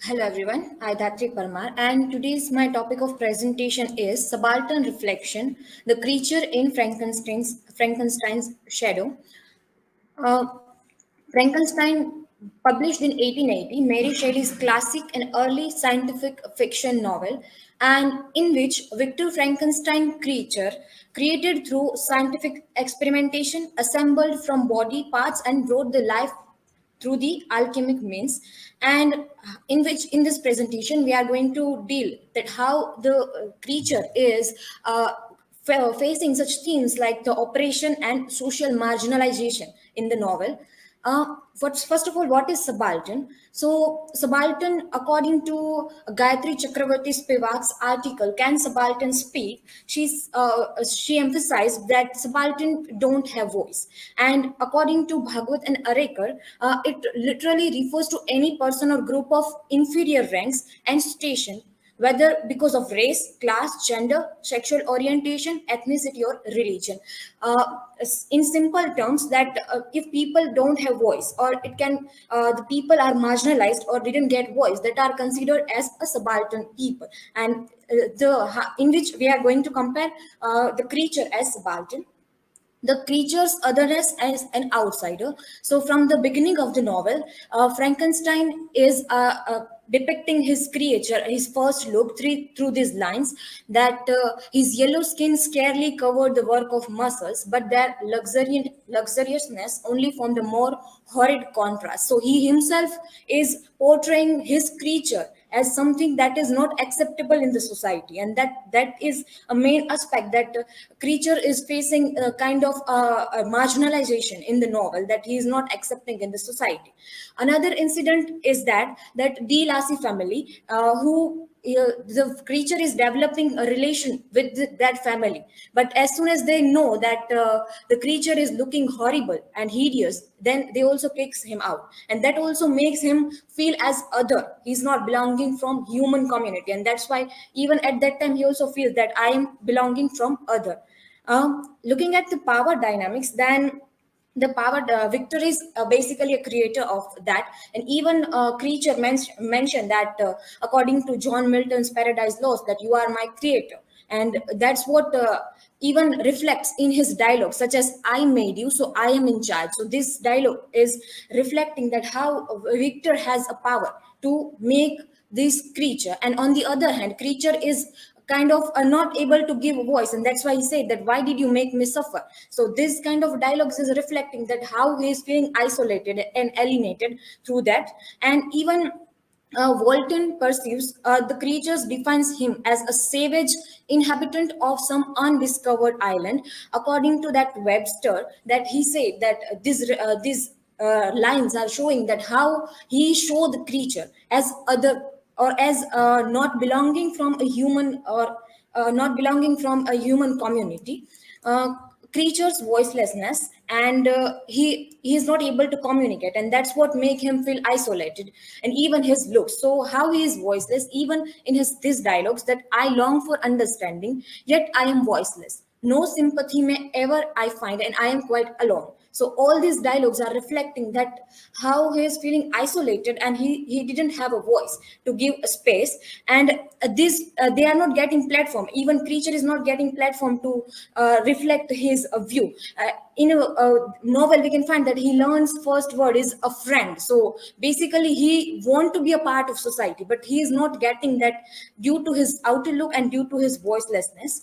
Hello everyone, I'm Dhatri Parmar, and today's my topic of presentation is Subaltern Reflection, the creature in Frankenstein's shadow. Uh, Frankenstein, published in 1880, Mary Shelley's classic and early scientific fiction novel, and in which Victor Frankenstein creature, created through scientific experimentation, assembled from body parts and brought the life through the alchemic means, and in which in this presentation we are going to deal that how the creature is facing such themes like the oppression and social marginalization in the novel. First of all, what is subaltern? So, subaltern, according to Gayatri Chakravarti Spivak's article, "Can Subaltern Speak?" She emphasized that subaltern don't have voice, and according to Bhagwat and Arekar, it literally refers to any person or group of inferior ranks and station, whether because of race, class, gender, sexual orientation, ethnicity, or religion. In simple terms, that if people don't have voice, or the people are marginalized or didn't get voice, that are considered as a subaltern people, and in which we are going to compare the creature as subaltern, the creature's otherness as an outsider. So, from the beginning of the novel, Frankenstein is depicting his creature, his first look through these lines that his yellow skin scarcely covered the work of muscles, but their luxuriousness only formed a more horrid contrast. So, he himself is portraying his creature as something that is not acceptable in the society, and that is a main aspect, that creature is facing a kind of a marginalization in the novel, that he is not accepting in the society. Another incident is that the Lassie family, who the creature is developing a relation with that family, but as soon as they know that the creature is looking horrible and hideous, then they also kicks him out, and that also makes him feel as other. He's not belonging from human community, and that's why even at that time he also feels that I am belonging from other. Looking at the power dynamics, then the power Victor is basically a creator of that, and even creature mentioned that according to John Milton's Paradise Lost, that you are my creator, and that's what even reflects in his dialogue, such as "I made you, so I am in charge." So this dialogue is reflecting that how Victor has a power to make this creature, and on the other hand, creature is kind of not able to give a voice, and that's why he said that, "Why did you make me suffer?" So this kind of dialogues is reflecting that how he is feeling isolated and alienated through that. And even Walton perceives the creatures defines him as a savage inhabitant of some undiscovered island. According to that Webster, that he said that these lines are showing that how he showed the creature as other, or as not belonging from a human, or not belonging from a human community. Creature's voicelessness, and he is not able to communicate, and that's what make him feel isolated. And even his looks, so how he is voiceless, even in his dialogues, that "I long for understanding, yet I am voiceless. No sympathy may ever I find, and I am quite alone." So all these dialogues are reflecting that how he is feeling isolated, and he didn't have a voice to give a space. And this they are not getting platform. Even creature is not getting platform to reflect his view. In a novel, we can find that he learns first word is a friend. So basically, he want to be a part of society, but he is not getting that due to his outer look and due to his voicelessness.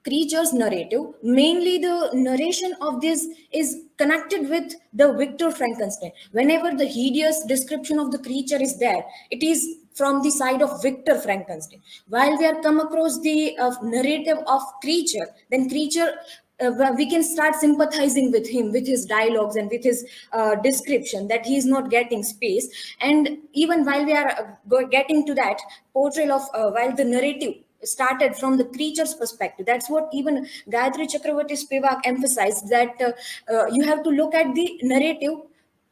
Creature's narrative, mainly the narration of this is connected with the Victor Frankenstein. Whenever the hideous description of the creature is there, it is from the side of Victor Frankenstein. While we are come across the narrative of creature, then creature, we can start sympathizing with him, with his dialogues and with his description, that he is not getting space. And even while we are getting to that portrayal of while the narrative started from the creature's perspective, that's what even Gayatri Chakravarti Spivak emphasized, that you have to look at the narrative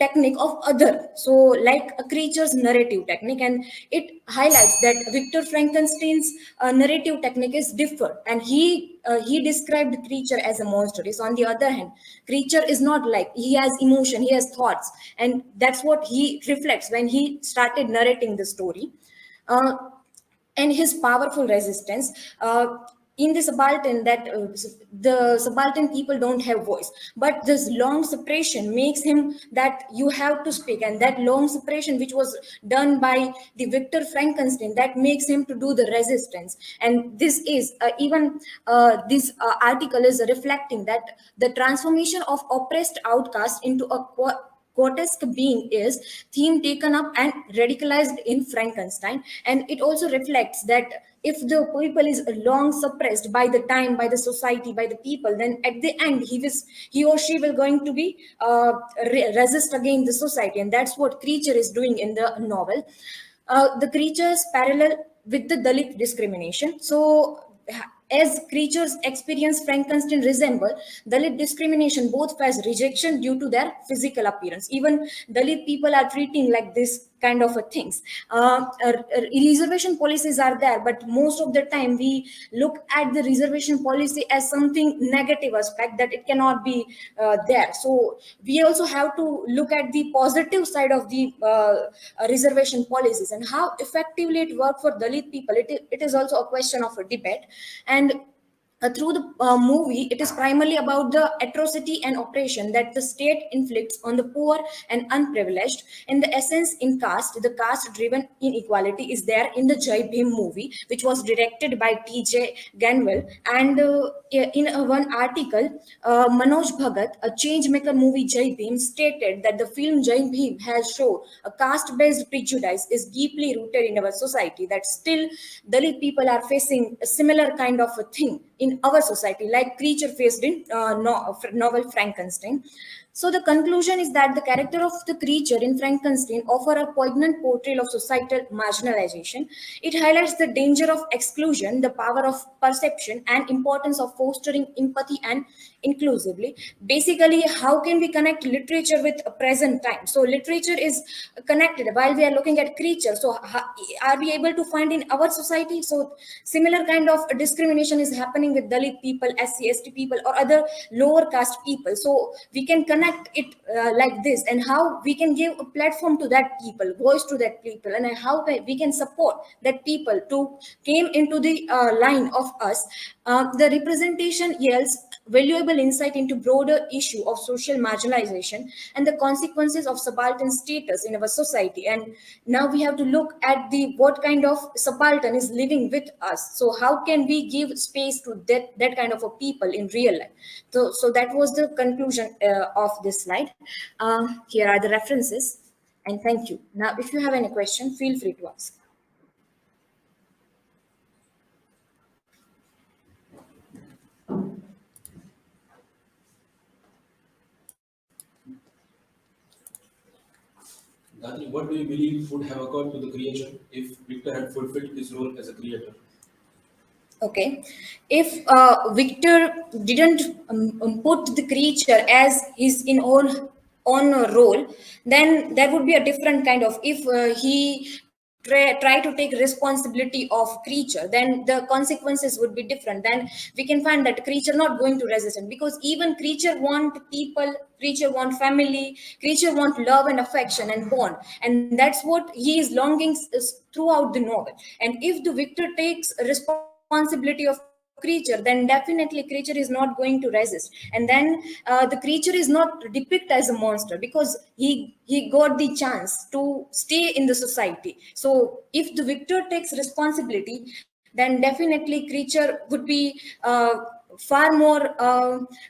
technique of other, so like a creature's narrative technique, and it highlights that Victor Frankenstein's narrative technique is different, and he described creature as a monster. Is on the other hand, creature is not like, he has emotion, he has thoughts, and that's what he reflects when he started narrating the story. uh, and his powerful resistance in the subaltern, that the subaltern people don't have voice, but this long separation makes him that you have to speak, and that long separation which was done by the Victor Frankenstein, that makes him to do the resistance. And this is even this article is reflecting that the transformation of oppressed outcast into a grotesque being is theme taken up and radicalized in Frankenstein. And it also reflects that if the people is long suppressed by the time, by the society, by the people, then at the end he or she will going to be resist against the society, and that's what creature is doing in the novel. The creatures parallel with the Dalit discrimination. So, as creatures experience Frankenstein resemble Dalit discrimination both as rejection due to their physical appearance. Even Dalit people are treating like this kind of a things. Reservation policies are there, but most of the time we look at the reservation policy as something negative aspect, that it cannot be there. So we also have to look at the positive side of the reservation policies and how effectively it worked for Dalit people. It is also a question of a debate. And through the movie, it is primarily about the atrocity and oppression that the state inflicts on the poor and unprivileged. In the essence, in caste, the caste-driven inequality is there in the Jai Bhim movie, which was directed by T.J. Ganwell. And in one article, Manoj Bhagat, a changemaker movie Jai Bhim, stated that the film Jai Bhim has shown a caste-based prejudice is deeply rooted in our society, that still Dalit people are facing a similar kind of a thing in our society, like creature faced in novel Frankenstein. So the conclusion is that the character of the creature in Frankenstein offer a poignant portrayal of societal marginalization. It highlights the danger of exclusion, the power of perception, and importance of fostering empathy and inclusively. Basically, how can we connect literature with a present time? So literature is connected while we are looking at creature. So are we able to find in our society? So similar kind of discrimination is happening with Dalit people, SC, ST people, or other lower caste people. So we can connect it like this, and how we can give a platform to that people, voice to that people, and how we can support that people to came into the line of us. The representation yields valuable insight into broader issue of social marginalization and the consequences of subaltern status in our society. And now we have to look at the what kind of subaltern is living with us. So how can we give space to that kind of a people in real life? So that was the conclusion of this slide. Here are the references, and thank you. Now, if you have any question, feel free to ask. Dadri, what do you believe would have occurred to the creature if Victor had fulfilled his role as a creator? Okay, if Victor didn't put the creature as his in own role, then there would be a different kind of. If he try to take responsibility of creature, then the consequences would be different. Then we can find that creature not going to resist, because even creature want people, creature want family, creature want love and affection and bond, and that's what he is longing throughout the novel. And if the Victor takes responsibility of creature, then definitely creature is not going to resist. And then the creature is not depicted as a monster, because he got the chance to stay in the society. So if the Victor takes responsibility, then definitely creature would be far more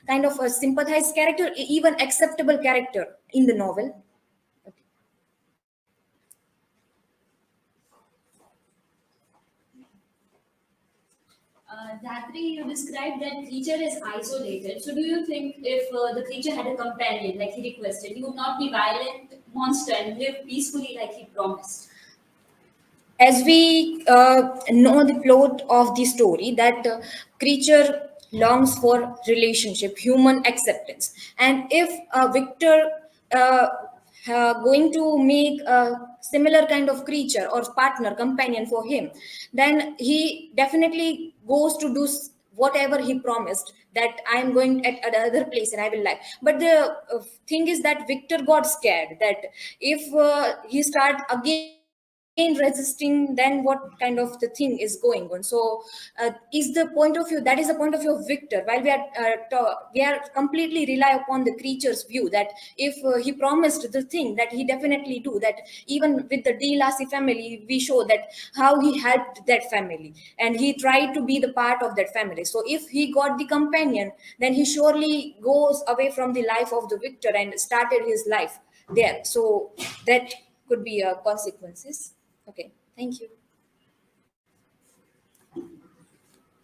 kind of a sympathized character, even acceptable character in the novel. Dhatri, you described that creature is isolated. So, do you think if the creature had a companion, like he requested, he would not be violent monster and live peacefully like he promised? As we know the plot of the story, that creature longs for relationship, human acceptance, and if Victor uh, going to make a similar kind of creature or partner companion for him, then he definitely goes to do whatever he promised, that I am going at another place and I will lie. But the thing is that Victor got scared that if he start again resisting, then what kind of the thing is going on. So is the point of view, that is the point of view of Victor, while we are completely rely upon the creature's view, that if he promised the thing, that he definitely do that. Even with the D Lassie family, we show that how he helped that family and he tried to be the part of that family. So if he got the companion, then he surely goes away from the life of the Victor and started his life there. So that could be consequences. Okay, thank you.